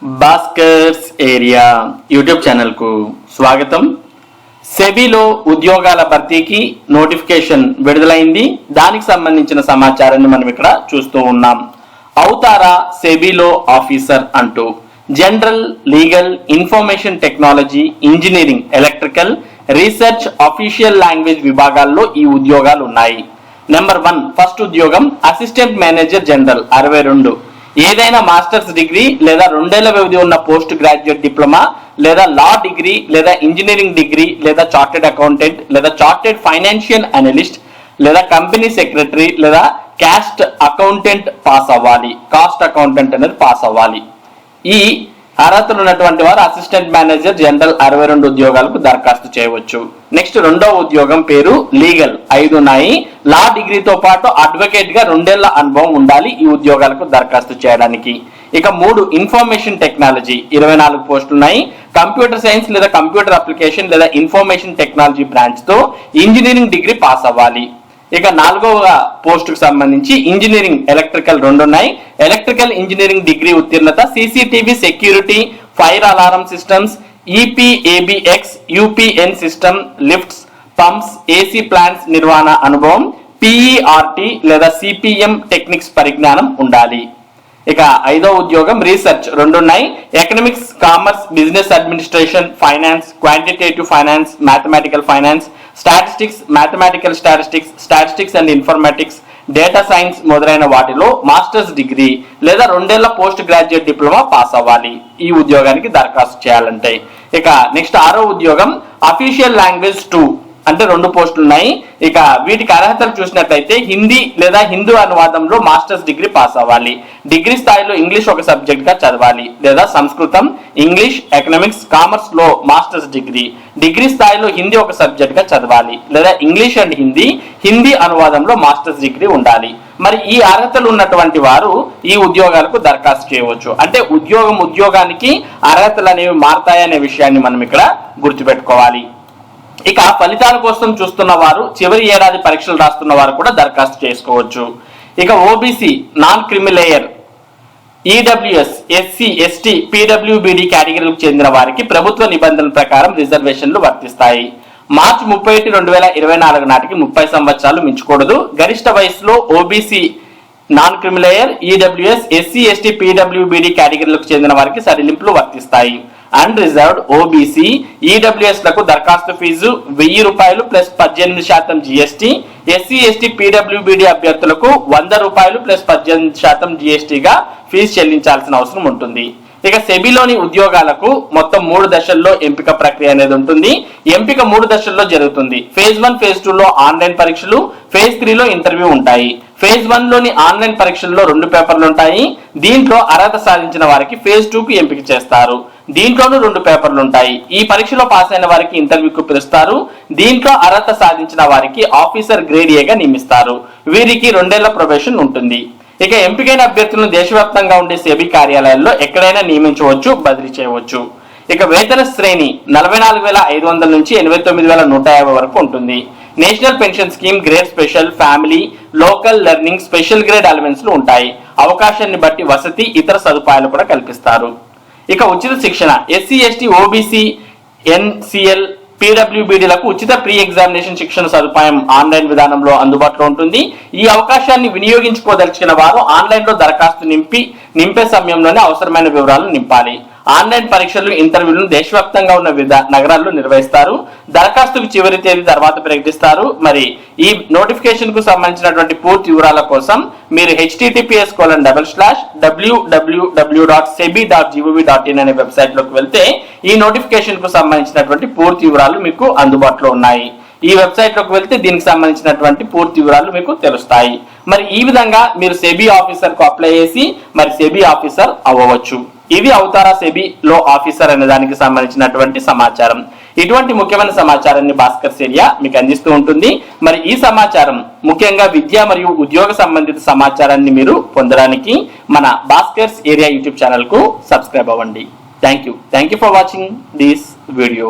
Bhaskar's area YouTube ఛానల్కు స్వాగతం. సెబీలో ఉద్యోగాల భర్తీకి నోటిఫికేషన్ విడుదలైంది. దానికి సంబంధించిన సమాచారాన్ని మనం ఇక్కడ చూస్తూ ఉన్నాం. అవుతారా సెబీలో ఆఫీసర్ అంటూ general, legal, information technology, engineering, electrical, research, official language విభాగాల్లో ఈ ఉద్యోగాలు ఉన్నాయి. నెంబర్ 1 ఫస్ట్ ఉద్యోగం అసిస్టెంట్ మేనేజర్ జనరల్ 62. ఏదైనా మాస్టర్స్ డిగ్రీ లేదా 2 ఏళ్ల వ్యవధి ఉన్న పోస్ట్ గ్రాడ్యుయేట్ డిప్లొమా లేదా లా డిగ్రీ లేదా ఇంజనీరింగ్ డిగ్రీ లేదా చార్టెడ్ అకౌంటెంట్ లేదా చార్టెడ్ ఫైనాన్షియల్ అనలిస్ట్ లేదా కంపెనీ సెక్రటరీ లేదా కాస్ట్ అకౌంటెంట్ పాస్ అవ్వాలి. కాస్ట్ అకౌంటెంట్ అనేది పాస్ అవ్వాలి. ఈ అర్హతలు ఉన్నటువంటి వారు అసిస్టెంట్ మేనేజర్ జనరల్ 62 ఉద్యోగాలకు దరఖాస్తు చేయవచ్చు. నెక్స్ట్ రెండవ ఉద్యోగం పేరు లీగల్ 5 ఉన్నాయి. లా డిగ్రీతో పాటు అడ్వకేట్ గా 2 ఏళ్ల అనుభవం ఉండాలి ఈ ఉద్యోగాలకు దరఖాస్తు చేయడానికి. ఇక 3 ఇన్ఫర్మేషన్ టెక్నాలజీ 24 పోస్టులు ఉన్నాయి. కంప్యూటర్ సైన్స్ లేదా కంప్యూటర్ అప్లికేషన్ లేదా ఇన్ఫర్మేషన్ టెక్నాలజీ బ్రాంచ్ తో ఇంజనీరింగ్ డిగ్రీ పాస్ అవ్వాలి. ఇక 4వ పోస్టుకు సంబంధించి ఇంజనీరింగ్ ఎలక్ట్రికల్ 2 ఉన్నాయి. ఎలక్ట్రికల్ ఇంజనీరింగ్ డిగ్రీ ఉత్తీర్ణత CCTV security, fire alarm systems, EPABX, UPN system, lifts, pumps, AC plants నిర్వహణ అనుభవం, పిఈఆర్టీ లేదా సిపిఎం టెక్నిక్స్ పరిజ్ఞానం ఉండాలి. ఇక 5వ ఉద్యోగం రీసెర్చ్ 2 ఉన్నాయి. Economics, commerce, business administration, finance, quantitative finance, mathematical finance, statistics, mathematical statistics, statistics and informatics, data science మొదలైన వాటిలో మాస్టర్స్ డిగ్రీ లేదా 2 ఏళ్ల పోస్ట్ గ్రాడ్యుయేట్ డిప్లొమా పాస్ అవ్వాలి ఈ ఉద్యోగానికి దరఖాస్తు చేయాలంటే. ఇక నెక్స్ట్ 6వ ఉద్యోగం అఫీషియల్ లాంగ్వేజ్ 2 అంటే 2 పోస్టులు ఉన్నాయి. ఇక వీటికి అర్హతలు చూసినట్లయితే హిందీ లేదా హిందూ అనువాదంలో మాస్టర్స్ డిగ్రీ పాస్ అవ్వాలి. డిగ్రీ స్థాయిలో ఇంగ్లీష్ ఒక సబ్జెక్ట్ గా చదవాలి లేదా సంస్కృతం, ఇంగ్లీష్, ఎకనామిక్స్, కామర్స్ లో మాస్టర్స్ డిగ్రీ. డిగ్రీ స్థాయిలో హిందీ ఒక సబ్జెక్ట్ గా చదవాలి లేదా ఇంగ్లీష్ అండ్ హిందీ అనువాదంలో మాస్టర్స్ డిగ్రీ ఉండాలి. మరి ఈ అర్హతలు ఉన్నటువంటి వారు ఈ ఉద్యోగాలకు దరఖాస్తు చేయవచ్చు. అంటే ఉద్యోగానికి అర్హతలు అనేవి మారతాయనే విషయాన్ని మనం ఇక్కడ గుర్తుపెట్టుకోవాలి. ఇక ఫలితాల కోసం చూస్తున్న వారు, చివరి ఏడాది పరీక్షలు రాస్తున్న వారు కూడా దరఖాస్తు చేసుకోవచ్చు. ఇక OBC, non creamy layer, EWS, SC, ST, PWBD కేటగిరీలకు చెందిన వారికి ప్రభుత్వ నిబంధనల ప్రకారం రిజర్వేషన్లు వర్తిస్తాయి. మార్చి 31, 2024 నాటికి 30 సంవత్సరాలు మించకూడదు. గరిష్ట వయసులో OBC, non creamy layer, EWS, SC, ST, PWBD కేటగిరీలకు చెందిన వారికి సడలింపులు వర్తిస్తాయి. అన్ రిజర్వ్డ్ ఓబీసీ, ఈడబ్ల్యూఎస్ లకు దరఖాస్తు fee ₹1000 plus 18% GST. SC, ST, PWBD అభ్యర్థులకు ₹100 ప్లస్ 18% జీఎస్టీగా ఫీజు చెల్లించాల్సిన అవసరం ఉంటుంది. ఇక సెబీలోని ఉద్యోగాలకు మొత్తం 3 దశల్లో ఎంపిక ప్రక్రియ అనేది ఉంటుంది. ఎంపిక 3 దశల్లో జరుగుతుంది. ఫేజ్ 1, ఫేజ్ 2లో ఆన్లైన్ పరీక్షలు, ఫేజ్ 3లో ఇంటర్వ్యూ ఉంటాయి. ఫేజ్ 1 లోని ఆన్లైన్ పరీక్షల్లో 2 పేపర్లు ఉంటాయి. దీంట్లో అర్హత సాధించిన వారికి ఫేజ్ 2కు ఎంపిక చేస్తారు. దీంట్లోనూ 2 పేపర్లు ఉంటాయి. ఈ పరీక్షలో పాస్ అయిన వారికి ఇంటర్వ్యూకు పిలుస్తారు. దీంట్లో అర్హత సాధించిన వారికి ఆఫీసర్ గ్రేడ్ ఏగా నియమిస్తారు. వీరికి 2 ఏళ్ల ప్రొబేషన్ ఉంటుంది. ఇక ఎంపికైన అభ్యర్థులను దేశవ్యాప్తంగా ఉండే సెబీ కార్యాలయాల్లో ఎక్కడైనా నియమించవచ్చు, బదిలీ చేయవచ్చు. ఇక వేతన శ్రేణి 44,500 నుంచి 89,150 వరకు ఉంటుంది. National pension scheme, grade special, family, local learning, special grade అలవెన్స్లు ఉంటాయి. అవకాశాన్ని బట్టి వసతి, ఇతర సదుపాయాలు కూడా కల్పిస్తారు. ఇక ఉచిత శిక్షణ, ఎస్సీ, ఎస్టీ, ఓబీసీ, ఎన్సీఎల్, పీడబ్ల్యూబీడీలకు ఉచిత ప్రీ ఎగ్జామినేషన్ శిక్షణ సదుపాయం ఆన్లైన్ విధానంలో అందుబాటులో ఉంటుంది. ఈ అవకాశాన్ని వినియోగించుకోదలిచిన వారు ఆన్లైన్ లో దరఖాస్తు నింపే సమయంలోనే అవసరమైన వివరాలను నింపాలి. ఆన్లైన్ పరీక్షలు, ఇంటర్వ్యూలను దేశవ్యాప్తంగా ఉన్న వివిధ నగరాల్లో నిర్వహిస్తారు. దరఖాస్తుకు చివరి తేదీ తర్వాత ప్రకటిస్తారు. మరి ఈ నోటిఫికేషన్ కు సంబంధించినటువంటి పూర్తి వివరాల కోసం మీరు https://www.sebi.gov.in అనే వెబ్సైట్ లోకి వెళ్తే ఈ నోటిఫికేషన్ కు సంబంధించినటువంటి పూర్తి వివరాలు మీకు అందుబాటులో ఉన్నాయి. ఈ వెబ్సైట్ లోకి వెళ్తే దీనికి సంబంధించినటువంటి పూర్తి వివరాలు మీకు తెలుస్తాయి. మరి ఈ విధంగా మీరు సెబీ ఆఫీసర్ కు అప్లై చేసి మరి సెబీ ఆఫీసర్ అవ్వవచ్చు. ఇది అవుతారా సెబీలో ఆఫీసర్ అనే దానికి సంబంధించినటువంటి సమాచారం. ఇటువంటి ముఖ్యమైన సమాచారాన్ని భాస్కర్స్ ఏరియా మీకు అందిస్తూ ఉంటుంది. మరి ఈ సమాచారం ముఖ్యంగా విద్య మరియు ఉద్యోగ సంబంధిత సమాచారాన్ని మీరు పొందడానికి మన భాస్కర్స్ ఏరియా యూట్యూబ్ ఛానల్ కు సబ్స్క్రైబ్ అవ్వండి. Thank you for watching this video.